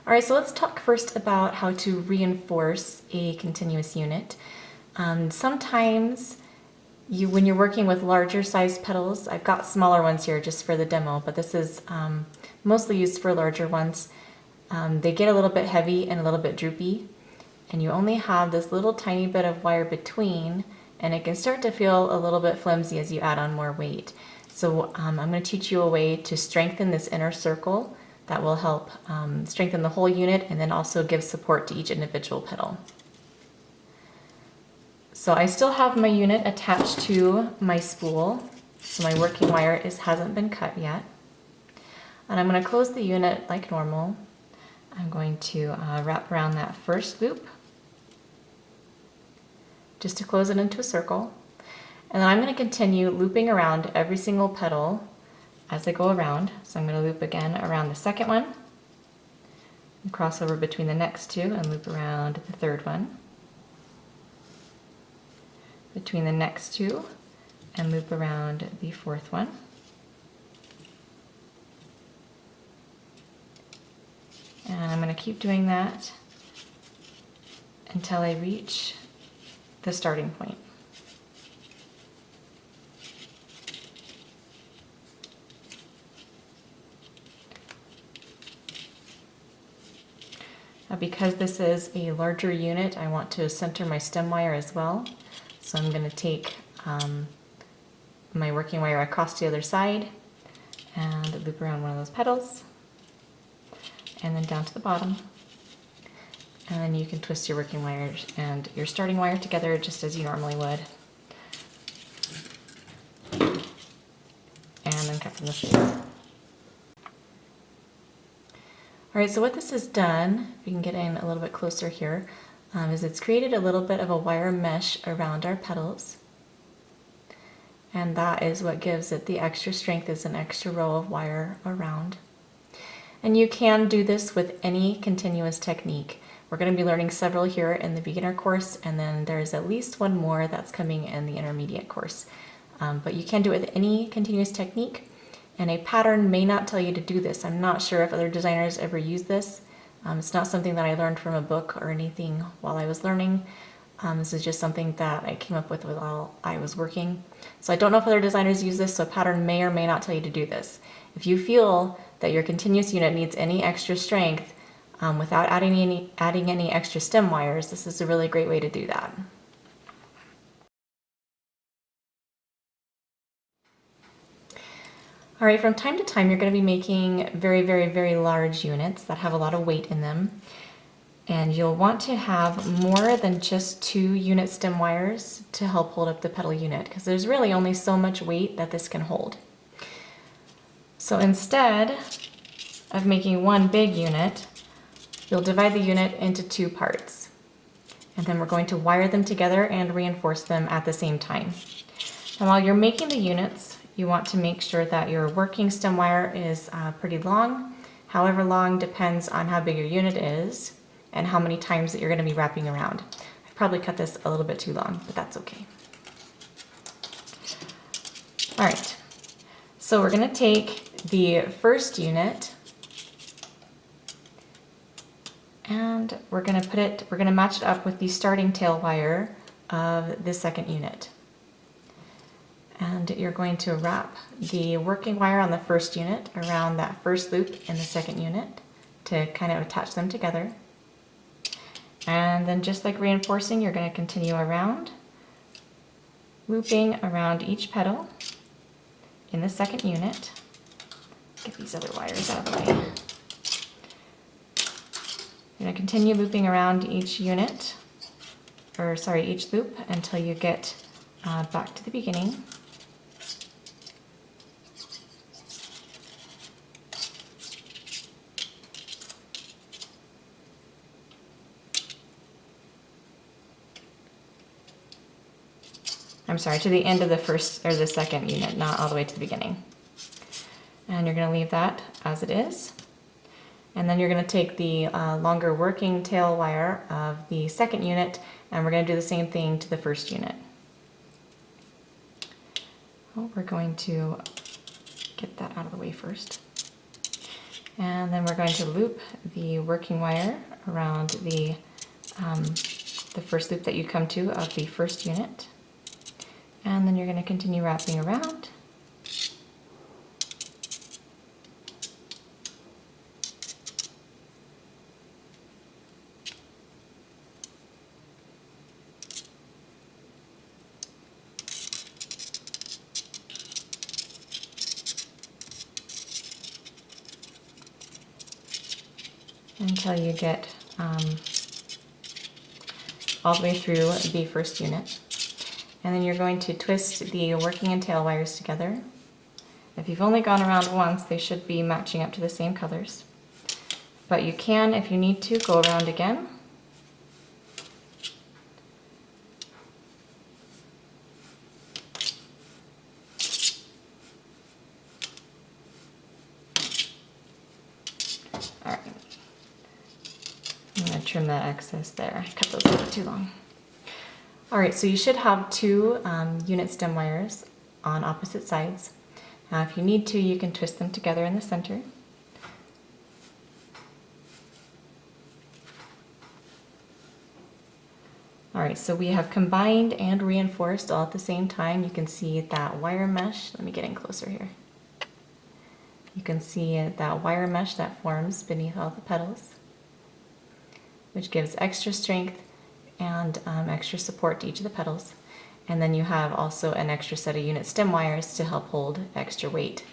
All right, so let's talk first about how to reinforce a continuous unit. Sometimes when you're working with larger sized petals, I've got smaller ones here just for the demo, but this is mostly used for larger ones. They get a little bit heavy and a little bit droopy, and you only have this little tiny bit of wire between, and it can start to feel a little bit flimsy as you add on more weight. So I'm going to teach you a way to strengthen this inner circle that will help strengthen the whole unit and then also give support to each individual petal. So I still have my unit attached to my spool, so my working wire hasn't been cut yet. And I'm going to close the unit like normal. I'm going to wrap around that first loop just to close it into a circle. And then I'm going to continue looping around every single petal as they go around. So I'm going to loop again around the second one, and cross over between the next two and loop around the third one, between the next two and loop around the fourth one. And I'm going to keep doing that until I reach the starting point. Now, because this is a larger unit, I want to center my stem wire as well. So I'm going to take my working wire across the other side and loop around one of those petals, and then down to the bottom. And then you can twist your working wire and your starting wire together just as you normally would. And then cut from the shape. All right, so what this has done, if you can get in a little bit closer here, is it's created a little bit of a wire mesh around our petals. And that is what gives it the extra strength, is an extra row of wire around. And you can do this with any continuous technique. We're going to be learning several here in the beginner course, and then there's at least one more that's coming in the intermediate course. But you can do it with any continuous technique. And a pattern may not tell you to do this. I'm not sure if other designers ever use this. It's not something that I learned from a book or anything while I was learning. This is just something that I came up with while I was working. So I don't know if other designers use this, so a pattern may or may not tell you to do this. If you feel that your continuous unit needs any extra strength without adding any extra stem wires, this is a really great way to do that. All right, from time to time, you're going to be making very, very, very large units that have a lot of weight in them. And you'll want to have more than just 2 unit stem wires to help hold up the petal unit, because there's really only so much weight that this can hold. So instead of making one big unit, you'll divide the unit into 2 parts. And then we're going to wire them together and reinforce them at the same time. And while you're making the units, you want to make sure that your working stem wire is pretty long. However long depends on how big your unit is and how many times that you're going to be wrapping around. I've probably cut this a little bit too long, but that's okay. All right, so we're going to take the first unit and we're going to match it up with the starting tail wire of the second unit. And you're going to wrap the working wire on the first unit around that first loop in the second unit to kind of attach them together. And then just like reinforcing, you're going to continue around, looping around each petal in the second unit. Get these other wires out of the way. You're going to continue looping around each unit, each loop until you get back to the beginning. To the end of the first or the second unit, not all the way to the beginning. And you're going to leave that as it is. And then you're going to take the longer working tail wire of the second unit, and we're going to do the same thing to the first unit. Well, we're going to get that out of the way first. And then we're going to loop the working wire around the first loop that you come to of the first unit. And then you're going to continue wrapping around. Until you get all the way through the first unit. And then you're going to twist the working and tail wires together. If you've only gone around once, they should be matching up to the same colors. But you can, if you need to, go around again. All right. I'm going to trim that excess there. I cut those a little too long. All right, so you should have two unit stem wires on opposite sides. Now, if you need to, you can twist them together in the center. All right, so we have combined and reinforced all at the same time. You can see that wire mesh. Let me get in closer here. You can see that wire mesh that forms beneath all the petals, which gives extra strength and extra support to each of the petals. And then you have also an extra set of unit stem wires to help hold extra weight